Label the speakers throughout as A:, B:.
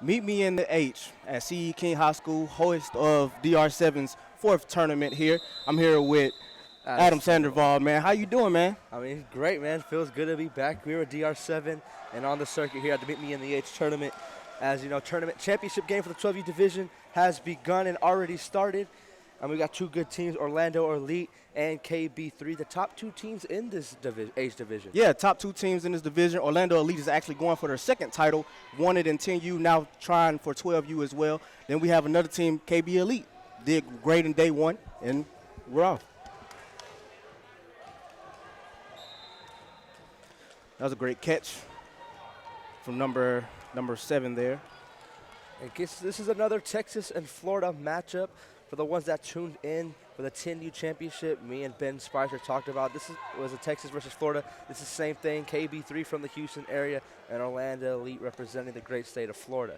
A: Meet me in the H at CE King High School, host of DR7's fourth tournament here. I'm here with Adam
B: That's,
A: Sandoval, man. How you doing, man?
B: great, man. Feels good to be back. We were at DR7 and on the circuit here at the Meet Me in the H tournament. As you know, tournament championship game for the 12U division has begun and already started. And we got two good teams, Orlando Elite and KB3, the top two teams in this H division.
A: Yeah, top two teams in this division. Orlando Elite is actually going for their second title, won it in 10U, now trying for 12U as well. Then we have another team, KB Elite, did great in day one, and we're off. That was a great catch from number 7 there.
B: I guess this is another Texas and Florida matchup. For the ones that tuned in for the 10U championship, me and Ben Spicer talked about was a Texas versus Florida. This is the same thing, KB3 from the Houston area and Orlando Elite representing the great state of Florida.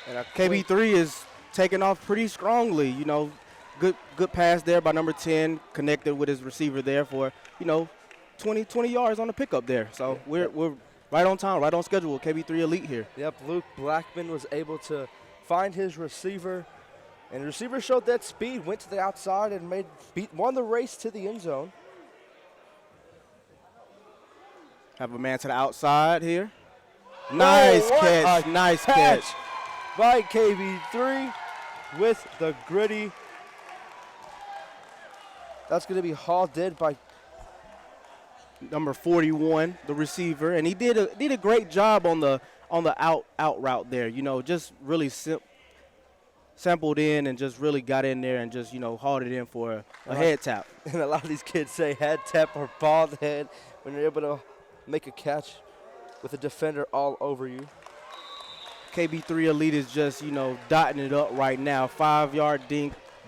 A: And KB3 is taking off pretty strongly, you know. Good pass there by number 10, connected with his receiver there for, 20 yards on the pickup there. So we're right on time, right on schedule with KB3 Elite here.
B: Yep, Luke Blackman was able to find his receiver, and the receiver showed that speed, went to the outside and won the race to the end zone.
A: Have a man to the outside here. Nice catch.
B: By KB3 with the gritty. That's going to be hauled in by
A: number 41, the receiver, and he did a great job on the out route there. Just really sampled in and just really got in there and just hauled it in for a head tap.
B: And a lot of these kids say head tap or bald head when you're able to make a catch with a defender all over you.
A: KB3 Elite is just dotting it up right now. 5-yard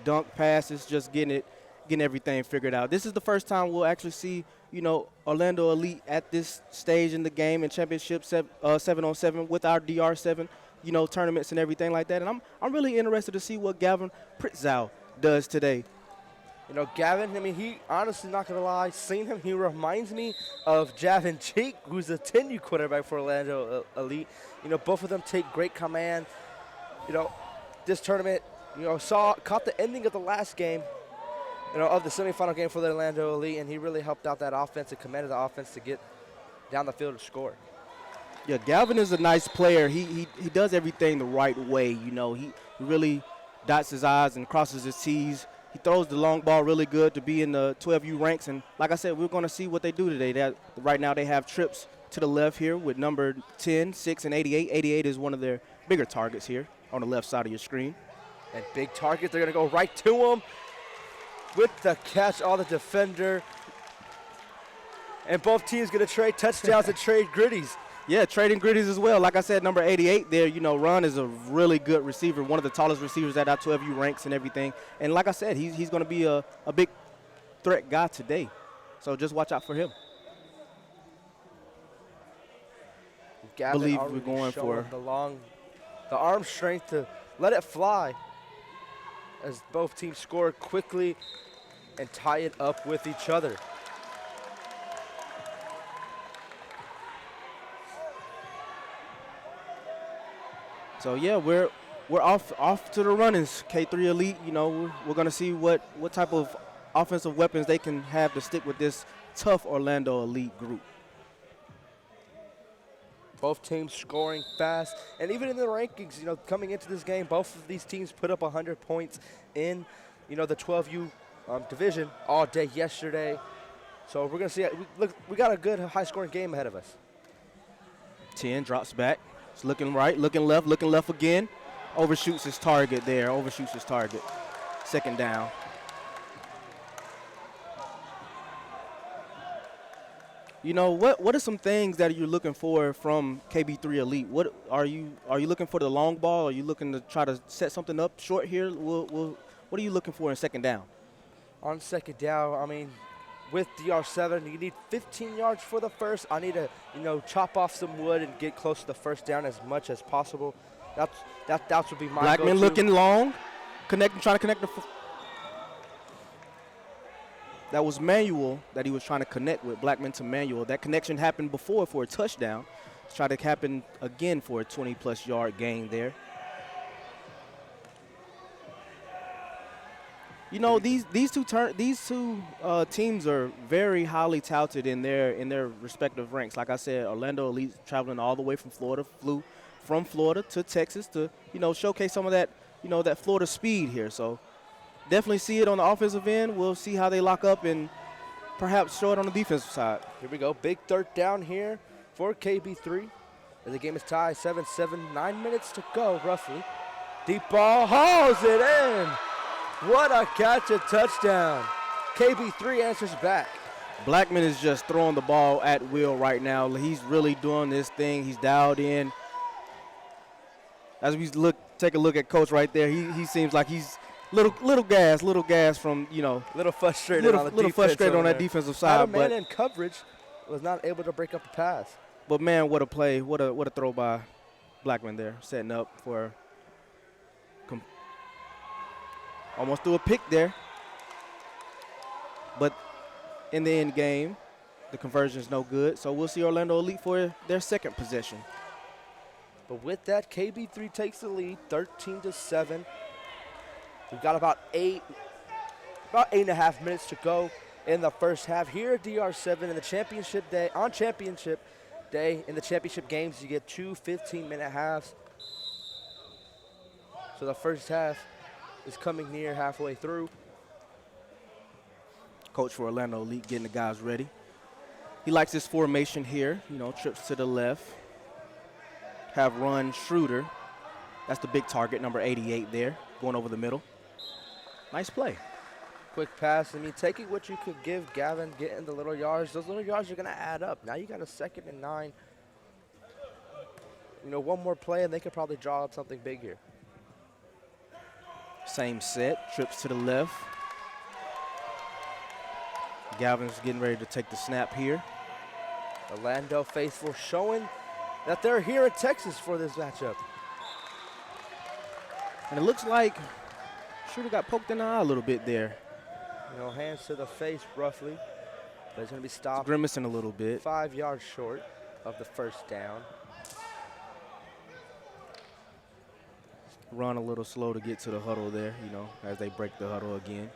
A: dunk passes, just getting everything figured out. This is the first time we'll actually see Orlando Elite at this stage in the game in championship 7-on-7 with our DR7 tournaments and everything like that. And I'm really interested to see what Gavin Pritzow does today.
B: Gavin, he honestly, not going to lie, seeing him, he reminds me of Javin Cheek, who's a 10U quarterback for Orlando Elite. Both of them take great command. This tournament, caught the ending of the last game, of the semifinal game for the Orlando Elite, and he really helped out that offense and commanded the offense to get down the field to score.
A: Yeah, Galvin is a nice player. He does everything the right way. He really dots his I's and crosses his T's. He throws the long ball really good to be in the 12U ranks. And like I said, we're going to see what they do today. Right now they have trips to the left here with number 10, 6, and 88. 88 is one of their bigger targets here on the left side of your screen.
B: And big target, they're going to go right to him with the catch on the defender. And both teams going to trade touchdowns and trade gritties.
A: Yeah, trading gritties as well. Like I said, number 88 there, Ron is a really good receiver, one of the tallest receivers at our 12U ranks and everything. And like I said, he's going to be a big threat guy today. So just watch out for him.
B: Gavin
A: believe we're going for
B: the arm strength to let it fly as both teams score quickly and tie it up with each other.
A: So yeah, we're off to the runnings. K3 Elite, we're gonna see what type of offensive weapons they can have to stick with this tough Orlando Elite group.
B: Both teams scoring fast, and even in the rankings, coming into this game, both of these teams put up 100 points in, the 12U division all day yesterday. So we're gonna see. We got a good high-scoring game ahead of us.
A: 10 drops back. It's looking right, looking left again. Overshoots his target there, Second down. What are some things that you're looking for from KB3 Elite? What are you looking for the long ball? Are you looking to try to set something up short here? What are you looking for in second down?
B: On second down, with DR7, you need 15 yards for the first. I need to, chop off some wood and get close to the first down as much as possible. That would be my
A: Blackman
B: go-to.
A: looking long, trying to connect the. That was Manuel that he was trying to connect with, Blackman to Manuel. That connection happened before for a touchdown. It's trying to happen again for a 20-plus yard gain there. You know, these two teams are very highly touted in their respective ranks. Like I said, Orlando Elite traveling all the way from Florida, flew from Florida to Texas to, you know, showcase some of that, you know, that Florida speed here. So definitely see it on the offensive end. We'll see how they lock up and perhaps show it on the defensive side.
B: Here we go. Big third down here for KB3. As the game is tied 7-7, 9 minutes to go roughly. Deep ball, hauls it in. What a catch, a touchdown. KB3 answers back.
A: Blackman is just throwing the ball at will right now. He's really doing this thing. He's dialed in. As we take a look at Coach right there, he seems like he's little gas from, you know,
B: Little frustrated on the
A: little
B: defense
A: frustrated on that
B: there.
A: defensive
B: Had
A: side.
B: a man
A: But
B: in coverage, was not able to break up the pass.
A: but man, what a play! What a throw by Blackman there, setting up for. Almost threw a pick there. But in the end game, the conversion is no good. So we'll see Orlando Elite for their second possession.
B: But with that, KB3 takes the lead, 13-7. We've got about 8.5 minutes to go in the first half. Here at DR7 in the championship day, on championship day in the championship games, you get two 15-minute halves. So the first half is coming near halfway through.
A: Coach for Orlando Elite getting the guys ready. He likes this formation here, you know, trips to the left. Have run Schroeder. That's the big target, number 88 there, going over the middle. Nice play.
B: Quick pass. I mean, taking what you could give Gavin, getting the little yards. Those little yards are going to add up. Now you got a 2nd and 9. You know, one more play and they could probably draw up something big here.
A: Same set, trips to the left. Galvin's getting ready to take the snap here.
B: Orlando faithful showing that they're here in Texas for this matchup.
A: And it looks like Schroeder got poked in the eye a little bit there.
B: You know, hands to the face roughly. But he's going to be stopped
A: Grimacing a little bit.
B: 5 yards short of the first down.
A: Run a little slow to get to the huddle there, you know, as they break the huddle again.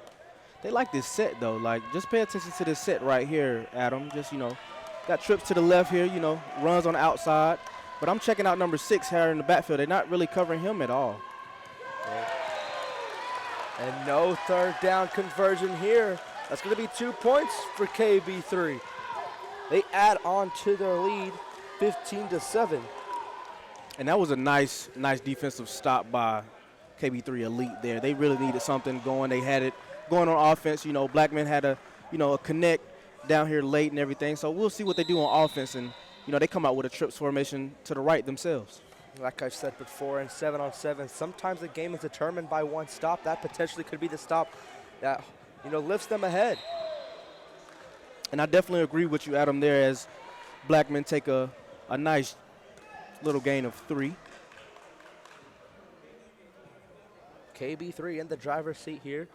A: They like this set, though. Like, just pay attention to this set right here, Adam. Just, you know, got trips to the left here, you know, runs on the outside. But I'm checking out number 6 here in the backfield. They're not really covering him at all.
B: And no third down conversion here. That's going to be 2 points for KB3. They add on to their lead, 15-7.
A: And that was a nice defensive stop by KB3 Elite there. They really needed something going. They had it going on offense. You know, Blackman had a connect down here late and everything. So we'll see what they do on offense. And, you know, they come out with a trips formation to the right themselves.
B: Like I said before, in 7-on-7, sometimes the game is determined by one stop. That potentially could be the stop that, you know, lifts them ahead.
A: And I definitely agree with you, Adam, there as Blackman take a nice little gain of 3.
B: KB3 in the driver's seat here.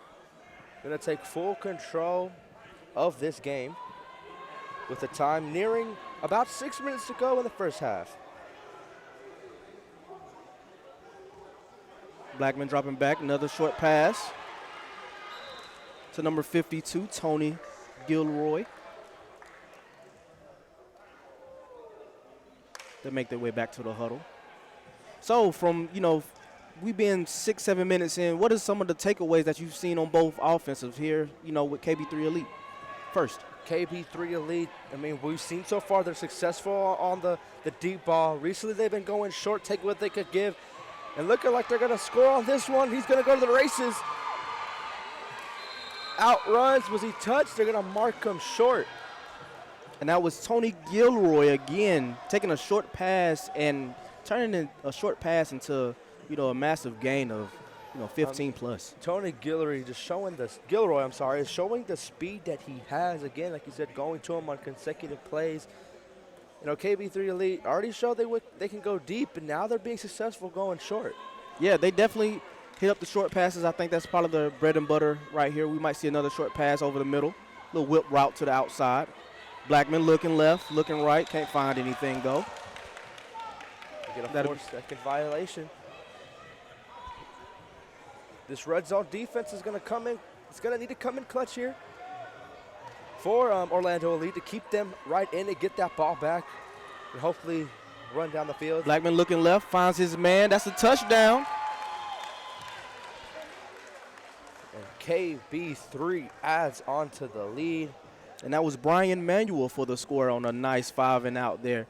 B: Going to take full control of this game with the time nearing about 6 minutes to go in the first half.
A: Blackman dropping back, another short pass to number 52, Tony Gilroy. They make their way back to the huddle. So from, you know, we been 6-7 minutes in, what are some of the takeaways that you've seen on both offensives here, you know, with KB3 Elite? First.
B: KB3 Elite, I mean, we've seen so far they're successful on the deep ball. Recently they've been going short, take what they could give. And looking like they're going to score on this one. He's going to go to the races. Outruns. Was he touched? They're going to mark him short.
A: And that was Tony Gilroy again, taking a short pass and turning a short pass into, you know, a massive gain of, you know, 15 plus.
B: Tony Gilroy is showing the speed that he has. Again, like you said, going to him on consecutive plays. You know, KB3 Elite already showed they can go deep, and now they're being successful going short.
A: Yeah, they definitely hit up the short passes. I think that's part of the bread and butter right here. We might see another short pass over the middle. Little whip route to the outside. Blackman looking left, looking right. Can't find anything, though.
B: Get a
A: That'll
B: 4-second violation. This red zone defense is going to come in. It's going to need to come in clutch here for Orlando Elite to keep them right in and get that ball back and hopefully run down the field.
A: Blackman looking left, finds his man. That's a touchdown.
B: And KB3 adds on to the lead.
A: And that was Brian Manuel for the score on a nice 5-and-out there.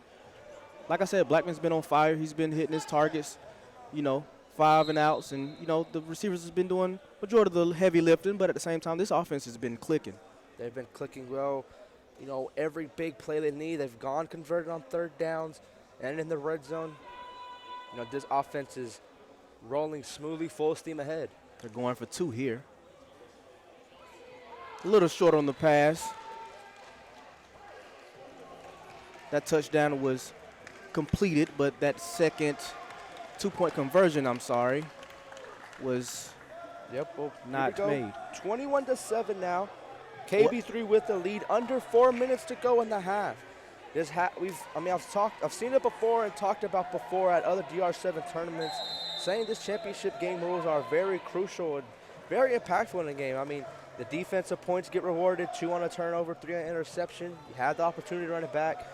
A: Like I said, Blackman's been on fire. He's been hitting his targets, 5-and-outs. And, the receivers has been doing majority of the heavy lifting, but at the same time, this offense has been clicking.
B: They've been clicking well. Every big play they need, they've gone converted on third downs and in the red zone. This offense is rolling smoothly, full steam ahead.
A: They're going for 2 here. A little short on the pass. That touchdown was completed, but that second 2-point conversion, was not made.
B: 21-7 now. KB3 with the lead, under 4 minutes to go in the half. I've seen it before and talked about before at other DR7 tournaments, saying this championship game rules are very crucial and very impactful in the game. The defensive points get rewarded, 2 on a turnover, 3 on an interception. You have the opportunity to run it back.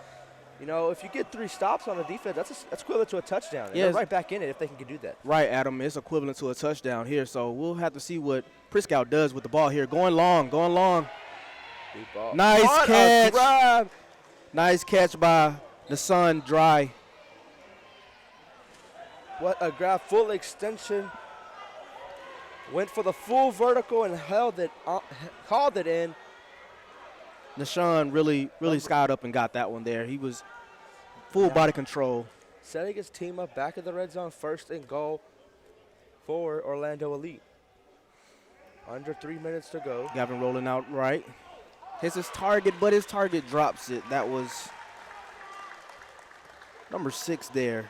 B: If you get 3 stops on a defense, that's equivalent to a touchdown. And they're right back in it if they can do that.
A: Right, Adam. It's equivalent to a touchdown here. So we'll have to see what Priscow does with the ball here. Going long.
B: Deep ball.
A: Nice catch.
B: Grab.
A: Nice catch by the Sun Dry.
B: What a grab. Full extension. Went for the full vertical and called it in.
A: Nashawn really skied up and got that one there. He was full body control.
B: Setting his team up back in the red zone, 1st and goal for Orlando Elite. Under 3 minutes to go.
A: Gavin rolling out right. Hits his target, but his target drops it. That was number 6 there.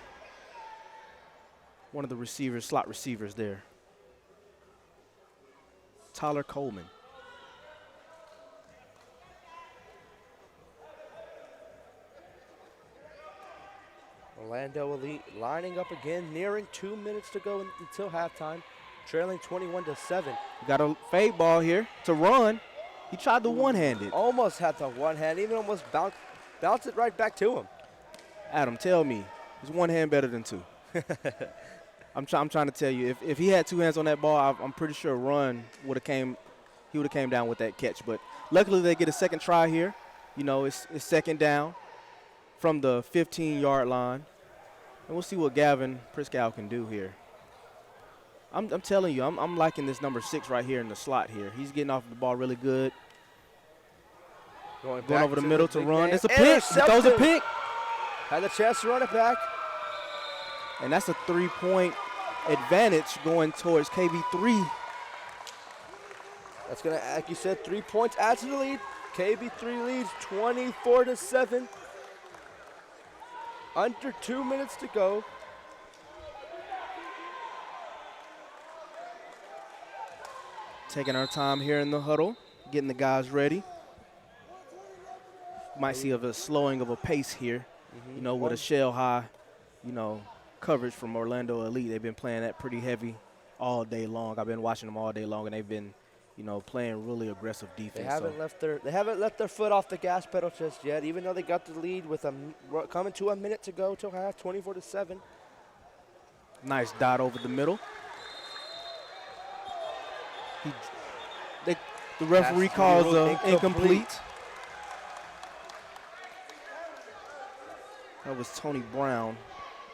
A: One of the slot receivers there. Tyler Coleman.
B: Orlando Elite lining up again, nearing 2 minutes to go until halftime, trailing 21-7.
A: Got a fade ball here to run. He tried the one-handed.
B: Almost had the one hand, even almost bounced it right back to him.
A: Adam, tell me, is one hand better than 2? I'm trying to tell you, if he had 2 hands on that ball, I'm pretty sure he would have came down with that catch. But luckily they get a second try here. It's 2nd down from the 15-yard line. And we'll see what Gavin Priscow can do here. I'm telling you, I'm liking this number 6 right here in the slot here. He's getting off the ball really good. Going over the middle to run. It's a pick. He throws a pick.
B: Had the chance to run it back.
A: And that's a 3-point advantage going towards KB3.
B: That's going to, like you said, 3 points adds to the lead. KB3 leads 24-7. Under 2 minutes to go.
A: Taking our time here in the huddle, getting the guys ready. Might see a slowing of a pace here, with a shell high, coverage from Orlando Elite. They've been playing that pretty heavy all day long. I've been watching them all day long, and they've been, playing really aggressive defense.
B: They haven't left their foot off the gas pedal just yet, even though they got the lead with coming to a minute to go till half, 24-7.
A: Nice dot over the middle. The referee calls incomplete. That was Tony Brown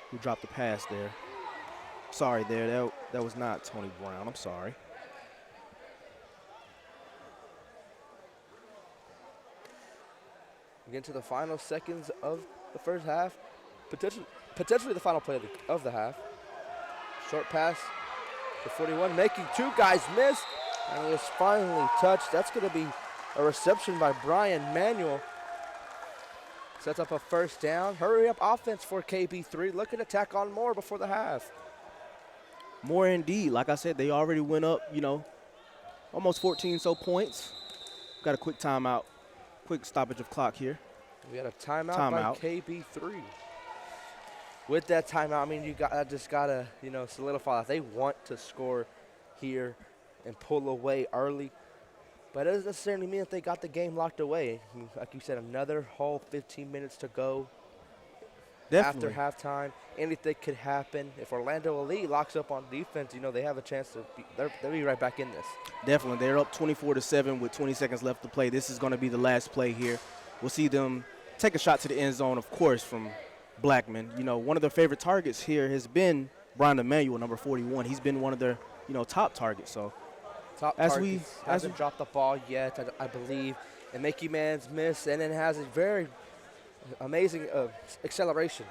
A: who dropped the pass there. Sorry there, that was not Tony Brown. I'm sorry.
B: We get to the final seconds of the first half. Potentially the final play of the half. Short pass to 41, making 2 guys miss. And he is finally touched. That's going to be a reception by Brian Manuel. Sets up a 1st down. Hurry up offense for KB3. Looking to tack on more before the half.
A: More indeed. Like I said, they already went up, almost 14 points. Got a quick timeout, quick stoppage of clock here.
B: We got a timeout,
A: Timeout.
B: by KB3. With that timeout, I mean, just gotta, solidify that they want to score here and pull away early. But it doesn't necessarily mean that they got the game locked away. I mean, like you said, another whole 15 minutes to go.
A: Definitely.
B: After halftime. Anything could happen. If Orlando Elite locks up on defense, they have a chance to they'll be right back in this.
A: Definitely. They're up 24-7 with 20 seconds left to play. This is going to be the last play here. We'll see them take a shot to the end zone, of course, from Blackman. One of their favorite targets here has been Brian Emanuel, number 41. He's been one of their, top targets. So
B: Top targets, hasn't dropped the ball yet, I believe. And Mickey Man's miss, and then has a very amazing acceleration.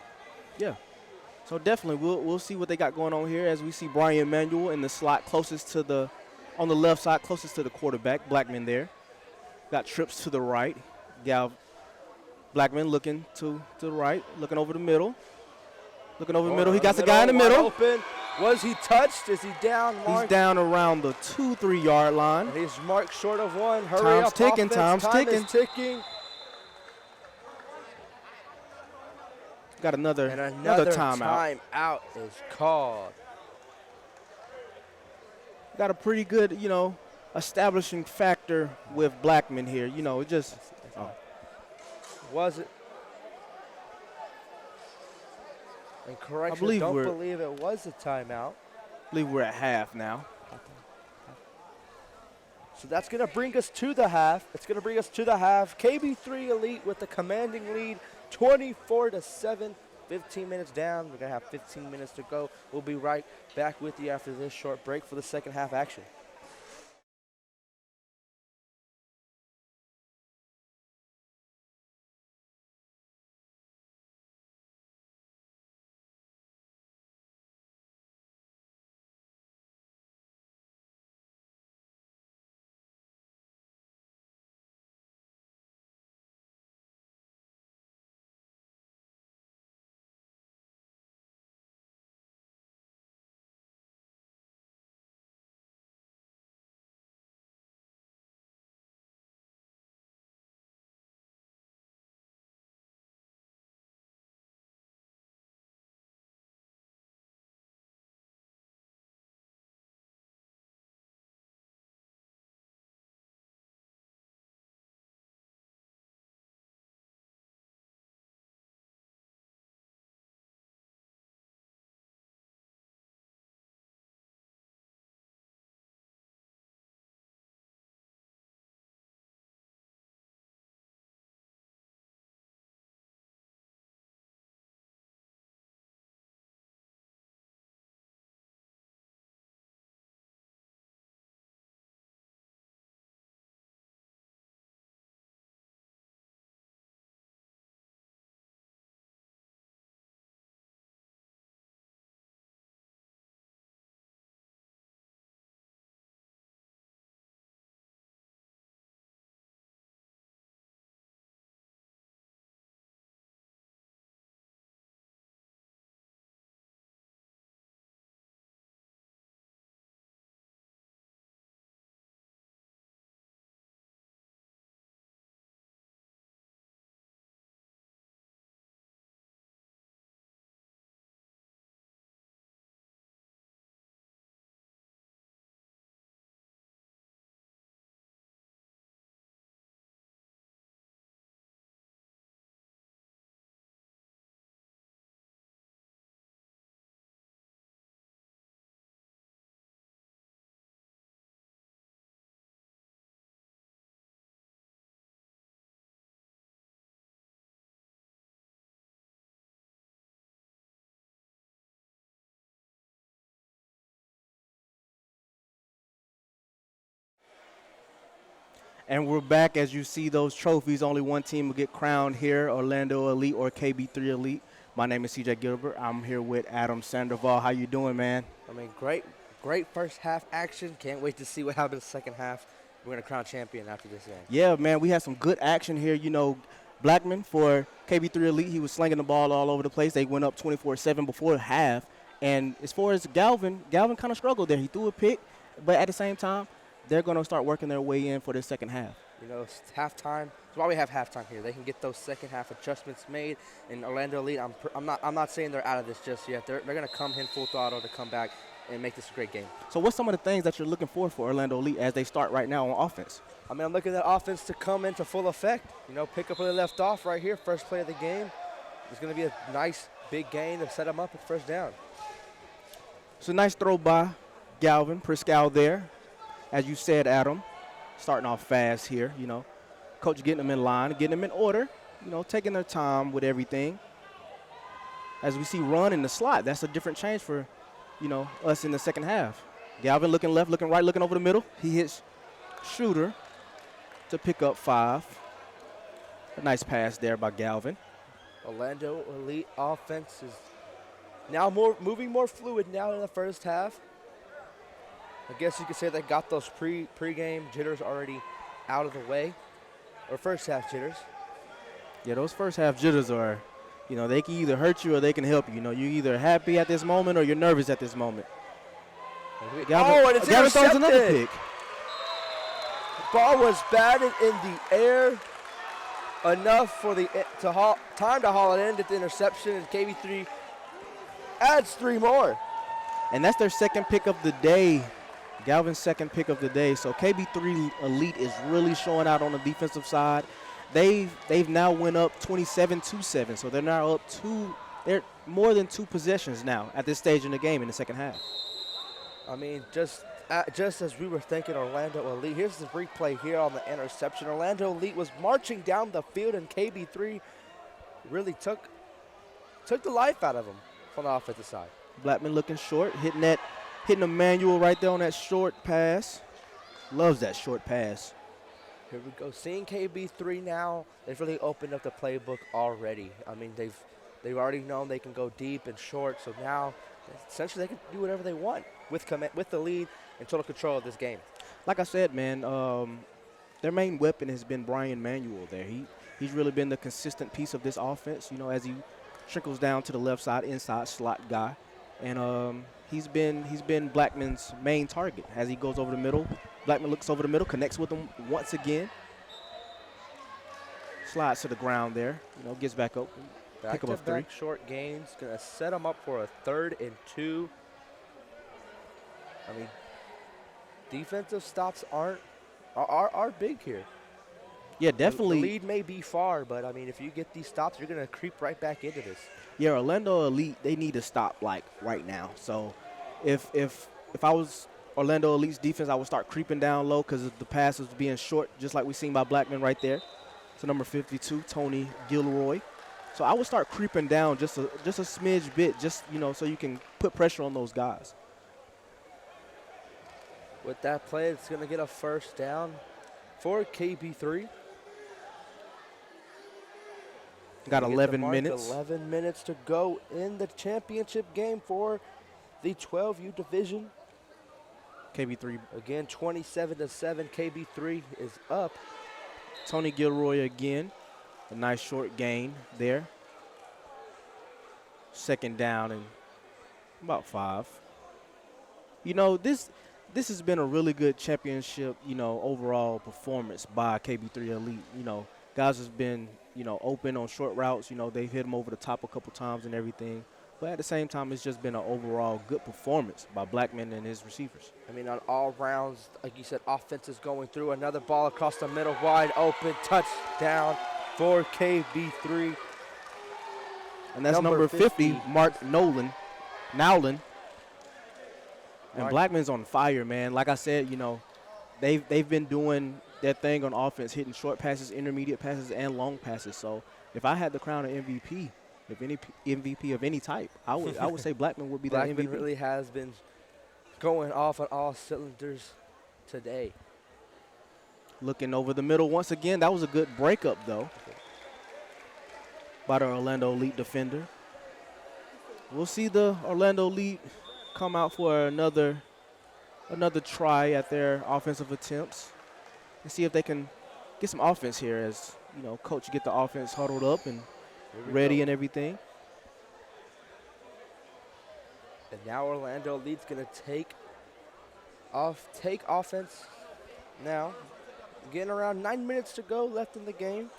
A: Yeah. So definitely we'll see what they got going on here as we see Brian Emanuel in the slot on the left side, closest to the quarterback. Blackman there. Got trips to the right. Blackman looking to the right, looking over the middle. Looking over the middle. He got the guy in the middle.
B: Open. Was he touched? Is he down, Mark?
A: He's down around the 2-3 yard line.
B: And he's marked short of one. Hurry
A: Time's
B: up,
A: ticking,
B: offense.
A: time's
B: Time is ticking.
A: Got another
B: timeout. Timeout is called.
A: Got a pretty good, establishing factor with Blackman here. It just
B: Was it? And correction, don't believe it was a timeout.
A: I believe we're at half now.
B: So that's going to bring us to the half. It's going to bring us to the half. KB3 Elite with the commanding lead, 24-7. 15 minutes down. We're going to have 15 minutes to go. We'll be right back with you after this short break for the second half action.
A: And we're back. As you see those trophies, only one team will get crowned here, Orlando Elite or KB3 Elite. My name is CJ Gilbert. I'm here with Adam Sandoval. How you doing, man?
B: I mean, great first half action. Can't wait to see what happens in the second half. We're going to crown champion after this game.
A: Yeah, man, we had some good action here. Blackman for KB3 Elite, he was slinging the ball all over the place. They went up 24-7 before half. And as far as Galvin kind of struggled there. He threw a pick, but at the same time, they're going to start working their way in for the second half.
B: You know, it's halftime. That's why we have halftime here. They can get those second half adjustments made. And Orlando Elite, I'm not saying they're out of this just yet. They're going to come in full throttle to come back and make this a great game.
A: So what's some of the things that you're looking for Orlando Elite as they start right now on offense?
B: I mean, I'm looking at offense to come into full effect. You know, pick up where they left off right here, first play of the game. It's going to be a nice big gain to set them up at first down.
A: It's a nice throw by Galvin Priscal there. As you said, Adam, starting off fast here, you know. Coach getting them in line, getting them in order, you know, taking their time with everything. As we see run in the slot, that's a different change for, you know, us in the second half. Galvin looking left, looking right, looking over the middle. He hits Shooter to pick up 5. A nice pass there by Galvin.
B: Orlando Elite offense is now moving more fluid now in the first half. I guess you could say they got those pre-game jitters already out of the way, or first half jitters.
A: Yeah, those first half jitters are, you know, they can either hurt you or they can help you. You know, you're either happy at this moment or you're nervous at this moment.
B: And it's
A: Galvin throws another
B: intercepted.
A: pick.
B: Ball was batted in the air enough for the time to haul it in, get the interception, and KB3 adds 3 more.
A: And that's their second pick of the day. Galvin's second pick of the day. So KB3 Elite is really showing out on the defensive side. They've now went up 27-7. So they're now up 2. They're more than 2 possessions now at this stage in the game in the second half.
B: I mean, just as we were thinking Orlando Elite, here's the replay here on the interception. Orlando Elite was marching down the field, and KB3 really took the life out of him from the offensive side.
A: Blackman looking short, hitting a manual right there on that short pass. Loves that short pass.
B: Here we go. Seeing KB3 now, they've really opened up the playbook already. I mean, they've already known they can go deep and short, so now essentially they can do whatever they want with the lead and total control of this game.
A: Like I said, man, their main weapon has been Brian Manuel there. He's really been the consistent piece of this offense, you know, as he trickles down to the left side, inside slot guy. And he's been Blackman's main target as he goes over the middle. Blackman looks over the middle, connects with him once again. Slides to the ground there, you know, gets back open. Pick up a 3.
B: Back short gains, gonna set them up for a 3rd and 2. I mean, defensive stops are big here.
A: Yeah, definitely.
B: The lead may be far, but I mean, if you get these stops, you're gonna creep right back into this.
A: Yeah, Orlando Elite, they need to stop like right now. So if I was Orlando Elite's defense, I would start creeping down low because the pass was being short, just like we seen by Blackman right there. So number 52, Tony Gilroy. So I would start creeping down just a smidge bit, just, you know, so you can put pressure on those guys.
B: With that play, it's gonna get a first down for KB3.
A: Got 11 minutes.
B: 11 minutes to go in the championship game for the 12U division.
A: KB3.
B: Again, 27-7. KB3 is up.
A: Tony Gilroy again. A nice short gain there. Second down and about 5. You know, this has been a really good championship, you know, overall performance by KB3 Elite. You know, guys has been, you know, open on short routes. You know, they've hit them over the top a couple times and everything. But at the same time, it's just been an overall good performance by Blackman and his receivers.
B: I mean, on all rounds, like you said, offense is going through. Another ball across the middle, wide open, touchdown for KB3.
A: And that's number 50, Mark Nowlin. And Blackman's on fire, man. Like I said, you know, they've been doing their thing on offense, hitting short passes, intermediate passes, and long passes. So if I had the crown of MVP, if any MVP of any type, I would say Blackman would be the MVP.
B: Blackman really has been going off on all cylinders today.
A: Looking over the middle once again. That was a good breakup, though, by the Orlando Elite defender. We'll see the Orlando Elite come out for another try at their offensive attempts and see if they can get some offense here as, you know, coach get the offense huddled up and ready and everything.
B: And now Orlando Elite's going to take offense now. Getting around 9 minutes to go left in the game.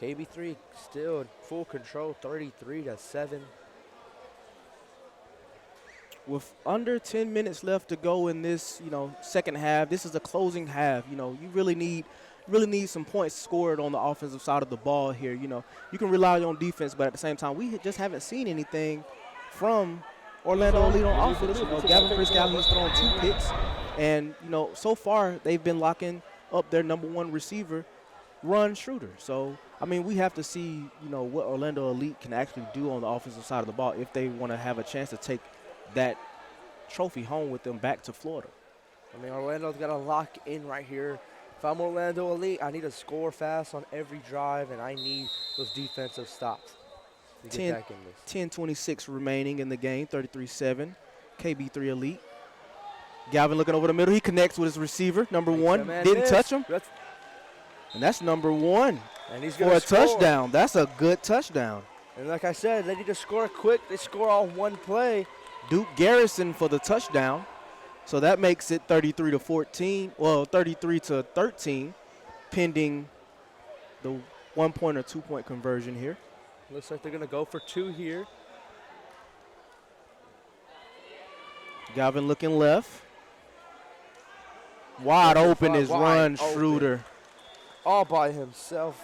B: KB3 still in full control, 33-7.
A: With under 10 minutes left to go in this, second half, this is a closing half. You really need some points scored on the offensive side of the ball here. You can rely on defense, but at the same time, we just haven't seen anything from Orlando Elite on offense. Gavin Priscal, he's thrown 2 picks, and so far they've been locking up their number 1 receiver, Ron Schroeder. So we have to see what Orlando Elite can actually do on the offensive side of the ball if they want to have a chance to take that trophy home with them back to Florida.
B: Orlando's got to lock in right here. If I'm Orlando Elite, I need to score fast on every drive, and I need those defensive stops to get back in this.
A: 10:26 remaining in the game, 33-7. KB3 Elite. Galvin looking over the middle. He connects with his receiver, number 1. Didn't touch him. And that's number 1
B: and he's
A: for a touchdown. That's a good touchdown.
B: And like I said, they need to score quick. They score all one play.
A: Duke Garrison for the touchdown. So that makes it 33-14. Well, 33-13, pending the 1-point or 2-point conversion here.
B: Looks like they're going to go for 2 here.
A: Galvin looking left. Wide open is Ron Schroeder.
B: All by himself.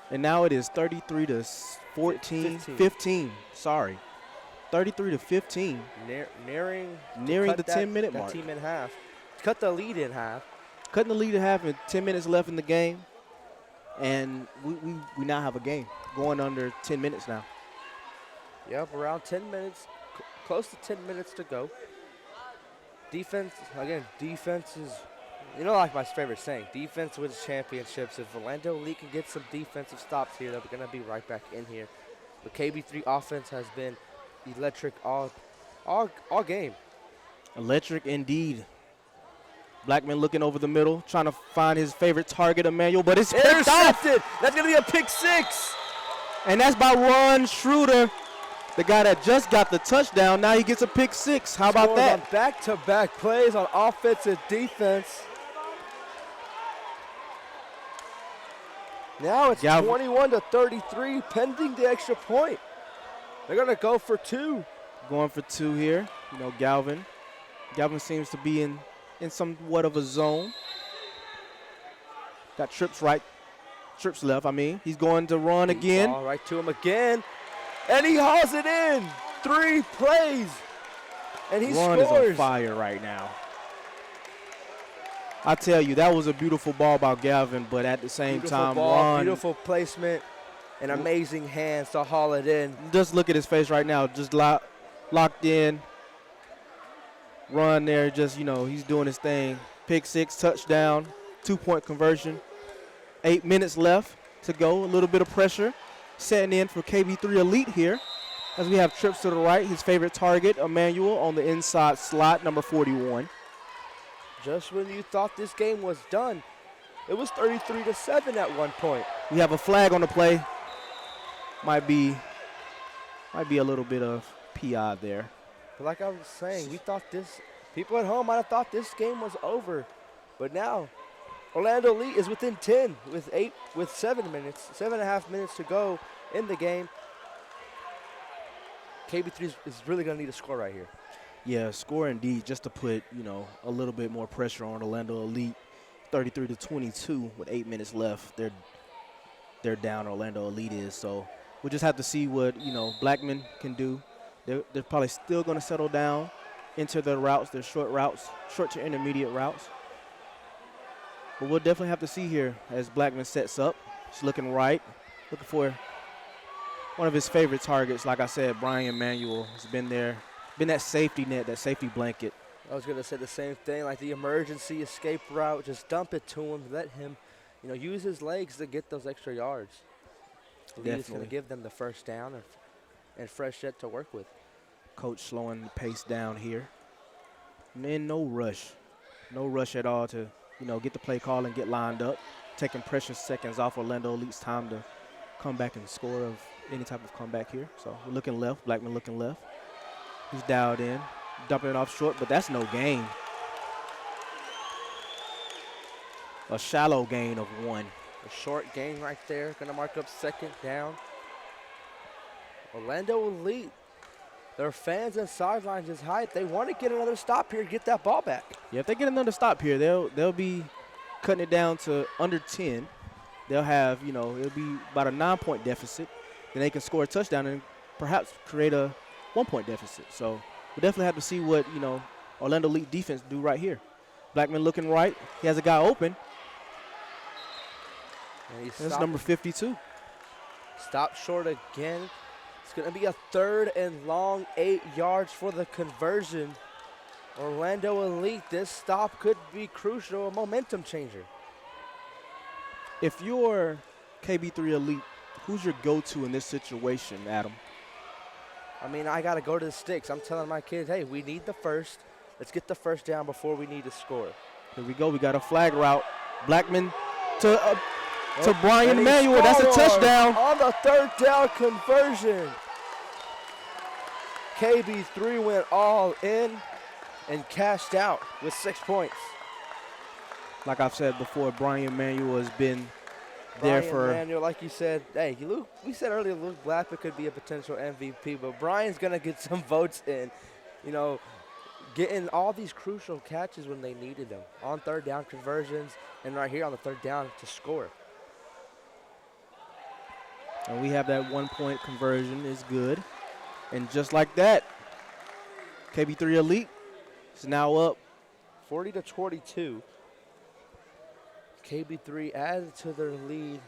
A: And now it is 33-14. 15. Sorry. 33-15.
B: Nearing
A: the 10-minute mark.
B: Team in half. Cut the lead in half.
A: Cutting the lead in half and 10 minutes left in the game. And we now have a game going under 10 minutes now.
B: Yep, around 10 minutes, close to 10 minutes to go. Defense is, like my favorite saying, defense wins championships. If Orlando Elite can get some defensive stops here, they're going to be right back in here. The KB3 offense has been electric all game.
A: Electric indeed. Blackman looking over the middle, trying to find his favorite target, Emmanuel, but it's
B: intercepted. That's going to be a pick 6.
A: And that's by Ron Schroeder, the guy that just got the touchdown. Now he gets a pick 6. How about that?
B: On back-to-back plays on offense and defense. Now it's 21-33, pending the extra point. They're going to go for 2.
A: Going for 2 here. Galvin. Galvin seems to be in somewhat of a zone. Got trips left. He's going to run again.
B: Ball right to him again. And he hauls it in. 3 plays. And he scores.
A: Ron is on fire right now. I tell you, that was a beautiful ball by Galvin, but at the same time, Ron.
B: Beautiful placement and amazing hands to haul it in.
A: Just look at his face right now, just locked in. Ron there, he's doing his thing. Pick 6, touchdown, 2-point conversion. 8 minutes left to go. A little bit of pressure setting in for KB3 Elite here as we have trips to the right. His favorite target, Emmanuel, on the inside slot, number 41.
B: Just when you thought this game was done, it was 33-7 at one point.
A: We have a flag on the play. Might be a little bit of PI there.
B: But like I was saying, people at home might have thought this game was over. But now, Orlando Elite is within 10 with 7.5 minutes to go in the game. KB3 is really going to need a score right here.
A: Yeah, score indeed, just to put, a little bit more pressure on Orlando Elite. 33-22 with 8 minutes left. They're down, Orlando Elite is. So we'll just have to see what, Blackman can do. They're probably still going to settle down into their routes, their short to intermediate routes. But we'll definitely have to see here as Blackman sets up. He's looking right, looking for one of his favorite targets. Like I said, Brian Emmanuel has been there, been that safety net, that safety blanket.
B: I was going to say the same thing, like the emergency escape route. Just dump it to him, let him, use his legs to get those extra yards. He's going to give them the first down and fresh set to work with.
A: Coach slowing the pace down here. And then no rush at all to, get the play call and get lined up, taking precious seconds off Orlando Elite's time to come back and score of any type of comeback here. So we're looking left, Blackman looking left. He's dialed in, dumping it off short, but that's no gain. A shallow gain of 1.
B: A short gain right there. Going to mark up second down. Orlando Elite. Their fans and sidelines is hyped. They want to get another stop here, get that ball back.
A: Yeah, if they get another stop here, they'll be cutting it down to under 10. They'll have, it'll be about a 9-point deficit. Then they can score a touchdown and perhaps create a 1-point deficit. So we definitely have to see what, Orlando Elite defense do right here. Blackman looking right. He has a guy open. That's number 52.
B: Stop short again. It's going to be a 3rd and long, 8 yards for the conversion. Orlando Elite, this stop could be crucial, a momentum changer.
A: If you're KB3 Elite, who's your go-to in this situation, Adam?
B: I mean, I got to go to the sticks. I'm telling my kids, hey, we need the first. Let's get the first down before we need to score.
A: Here we go. We got a flag route. Blackman to Brian Manuel. That's a touchdown.
B: On the 3rd down conversion. KB3 went all in and cashed out with 6 points.
A: Like I've said before, Brian Manuel has been there for.
B: Brian Manuel, like you said, hey, we said earlier Luke Blackman could be a potential MVP, but Brian's going to get some votes in, getting all these crucial catches when they needed them. On 3rd down conversions and right here on the 3rd down to score.
A: And we have that 1-point conversion is good. And just like that, KB3 Elite is now up
B: 40-22. KB3 added to their lead.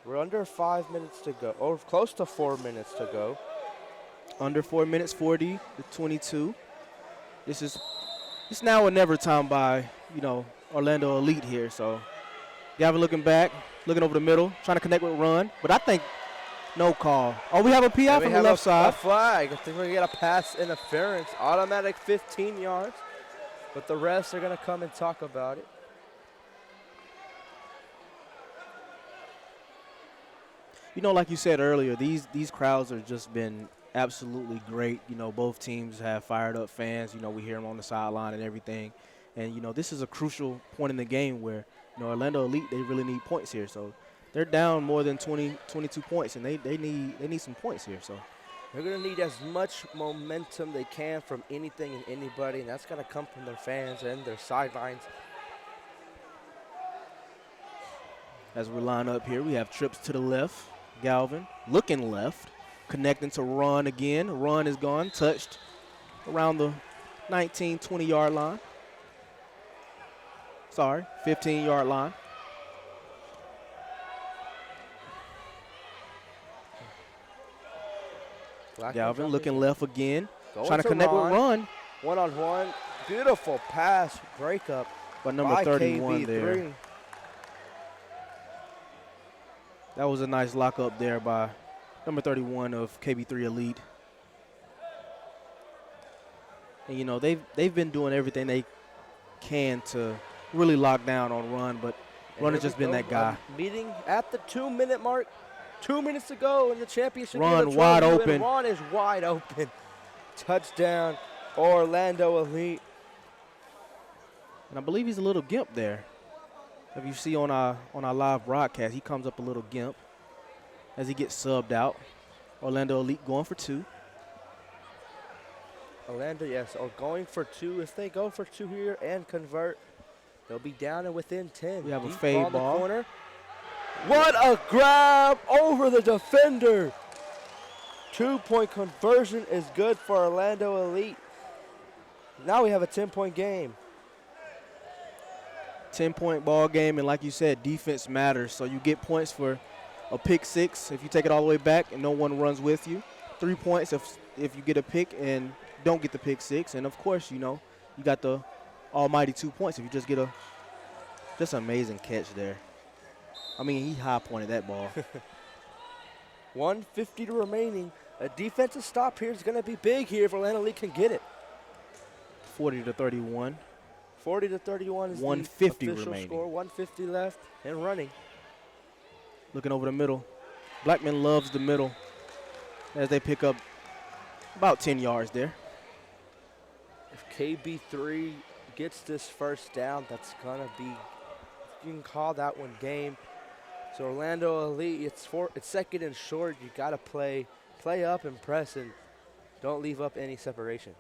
B: We're under 5 minutes to go, or close to 4 minutes to go.
A: Under 4 minutes, 40-22. It's now or never time by, Orlando Elite here. So Gavin looking back, looking over the middle, trying to connect with Run. But I think no call. Oh, we have a PI from the left side.
B: A flag. I think we're going to get a pass interference. Automatic 15 yards. But the refs are going to come and talk about it.
A: Like you said earlier, these crowds have just been absolutely great. Both teams have fired up fans. We hear them on the sideline and everything. And, this is a crucial point in the game where, Orlando Elite, they really need points here. So they're down more than 22 points, and they need some points here. So
B: they're going to need as much momentum they can from anything and anybody, and that's going to come from their fans and their sidelines.
A: As we line up here, we have trips to the left. Galvin looking left, connecting to Run again. Run is gone, touched around the 19, 20-yard line. 15-yard line. Galvin looking left again, trying to connect with Run.
B: One-on-one, beautiful pass breakup
A: by number 31
B: KB3.
A: there. That was a nice lockup there by number 31 of KB3 Elite. And, they've been doing everything they can to really lock down on Run, but Run has just been that guy.
B: Meeting at the 2-minute mark. 2 minutes to go in the championship.
A: Run wide open.
B: Run is wide open. Touchdown, Orlando Elite.
A: And I believe he's a little gimp there. If you see on our live broadcast, he comes up a little gimp as he gets subbed out. Orlando Elite going for 2.
B: Orlando, yes, are going for 2. If they go for 2 here and convert, they'll be down and within 10.
A: We have a fade ball.
B: Corner. What a grab over the defender. 2-point conversion is good for Orlando Elite. Now we have a 10-point game.
A: 10-point ball game, and like you said, defense matters. So you get points for a pick 6 if you take it all the way back and no one runs with you. 3 points if you get a pick and don't get the pick 6. And, of course, you got the almighty 2 points if you just get just an amazing catch there. I mean, he high-pointed that ball.
B: 1:50 remaining. A defensive stop here is going to be big here if Orlando Elite can get it.
A: 40-31.
B: 40-31 is
A: 150
B: the official
A: remaining.
B: score. 150 left and running.
A: Looking over the middle. Blackman loves the middle as they pick up about 10 yards there.
B: If KB3 gets this first down, that's going to be can call that one game. So Orlando Elite, it's second and short. You got to play up and press, and don't leave up any separation.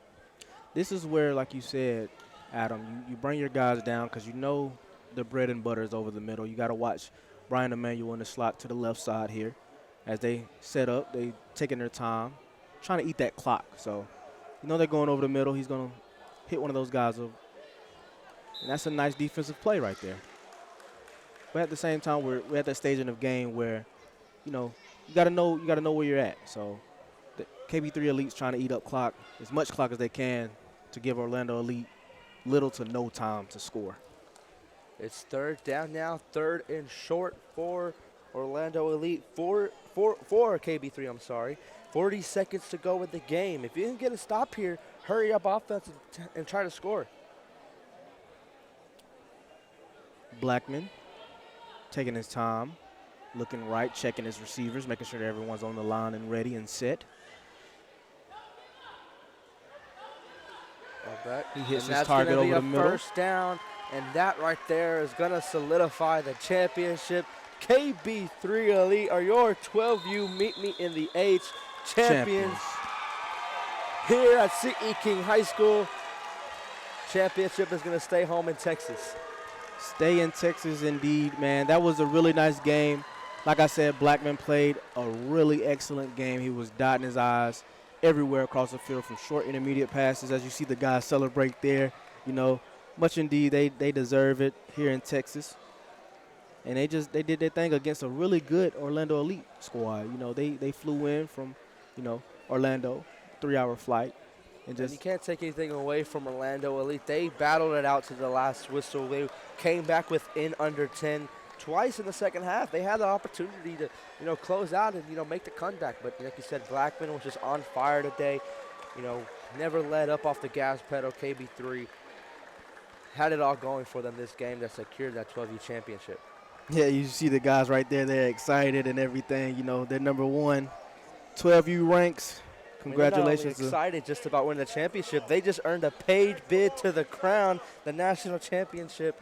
A: This is where, like you said, Adam, you bring your guys down because you know the bread and butter is over the middle. You got to watch Brian Emmanuel in the slot to the left side here. As they set up, they taking their time, trying to eat that clock. So, you know they're going over the middle. He's going to hit one of those guys up. And that's a nice defensive play right there. But at the same time, we're at that stage in the game where, you know, you got to know where you're at. So, the KB3 Elite's trying to eat up clock, as much clock as they can, to give Orlando Elite little to no time to score.
B: It's third down now, third and short for Orlando Elite, for KB3, I'm sorry. 40 seconds to go with the game. If you can get a stop here, hurry up offense and try to score.
A: Blackman taking his time, looking right, checking his receivers, making sure that everyone's on the line and ready and set. He hits his target over the middle.
B: First down, and that right there is going to solidify the championship. KB3 Elite are your 12U Meet Me in the H champions here at C.E. King High School. Championship is going to stay home in Texas.
A: Stay in Texas indeed, man. That was a really nice game. Like I said, Blackman played a really excellent game. He was dotting his I's everywhere across the field from short intermediate passes. As you see the guys celebrate there, you know, much indeed they deserve it here in Texas. And they did their thing against a really good Orlando Elite squad. You know, they flew in from, you know, Orlando, 3-hour flight. And
B: you can't take anything away from Orlando Elite. They battled it out to the last whistle. They came back within under 10 twice in the second half. They had the opportunity to, you know, close out and, you know, make the comeback. But like you said, Blackman was just on fire today. You know, never let up off the gas pedal. KB3 had it all going for them this game that secured that 12U championship.
A: Yeah, you see the guys right there. They're excited and everything. You know, they're number one, 12U ranks. Congratulations.
B: They're not only excited just about winning the championship. They just earned a paid bid to the crown, the national championship,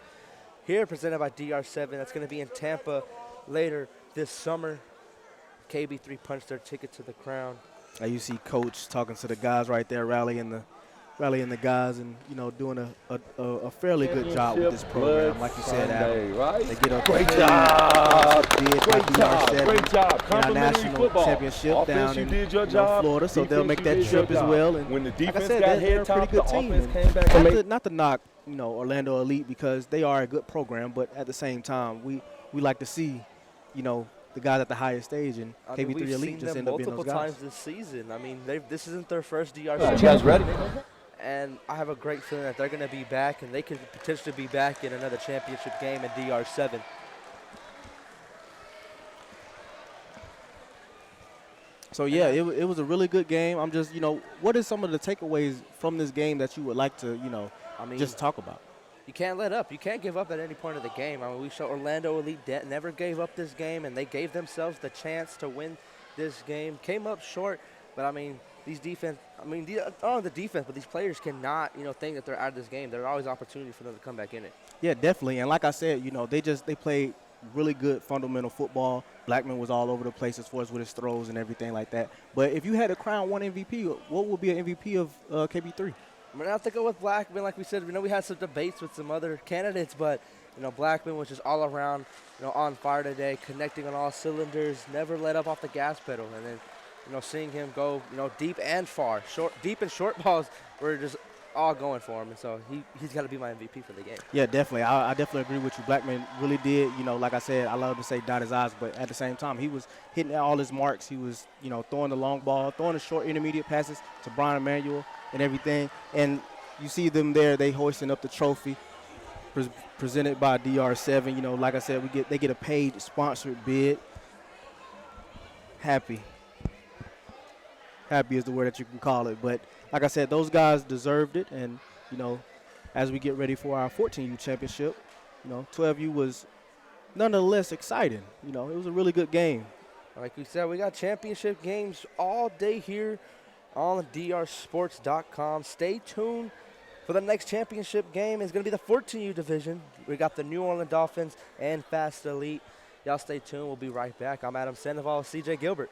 B: here presented by DR7. That's going to be in Tampa later this summer. KB3 punched their ticket to the crown.
A: You see Coach talking to the guys right there, rallying the guys, and, you know, doing a fairly good job with this program. Like you said, Adam,
C: right?
A: they get a
C: great job,
A: great job, in our national championship down in Florida, so they'll make that trip as well. And
C: when the defense
A: like I said,
C: got
A: they're a pretty good team. Not to knock, you know, Orlando Elite, because they are a good program, but at the same time, we like to see, you know, the guys at the highest stage, and KB3 Elite just end up being those guys.
B: Multiple times this season. I mean, this isn't their first DR.
C: You guys ready?
B: And I have a great feeling that they're going to be back, and they could potentially be back in another championship game in DR7.
A: So, yeah, it was a really good game. I'm just, you know, what is some of the takeaways from this game that you would like to, you know, just talk about?
B: You can't let up. You can't give up at any point of the game. I mean, we saw Orlando Elite never gave up this game, and they gave themselves the chance to win this game. Came up short, but, I mean, the defense, but these players cannot, you know, think that they're out of this game. There's always opportunity for them to come back in it.
A: Yeah, definitely. And like I said, you know, they played really good fundamental football. Blackman was all over the place as far as with his throws and everything like that. But if you had to crown one MVP, what would be an MVP of KB3?
B: I'm going to have to go with Blackman. Like we said, we had some debates with some other candidates, but, you know, Blackman was just all around, you know, on fire today, connecting on all cylinders, never let up off the gas pedal. And then, you know, seeing him go, you know, deep and far, deep and short balls were just all going for him. And so he's got to be my MVP for the game.
A: Yeah, definitely. I definitely agree with you. Blackman really did, you know, like I said, I love to say dot his eyes, but at the same time, he was hitting all his marks. He was, you know, throwing the long ball, throwing the short intermediate passes to Brian Emmanuel and everything. And you see them there, they hoisting up the trophy presented by DR7. You know, like I said, they get a paid sponsored bid. Happy is the word that you can call it. But like I said, those guys deserved it. And, you know, as we get ready for our 14U championship, you know, 12U was nonetheless exciting. You know, it was a really good game.
B: Like we said, we got championship games all day here on drsports.com. Stay tuned for But the next championship game is going to be the 14U division. We got the New Orleans Dolphins and Fast Elite. Y'all stay tuned. We'll be right back. I'm Adam Sandoval, CJ Gilbert.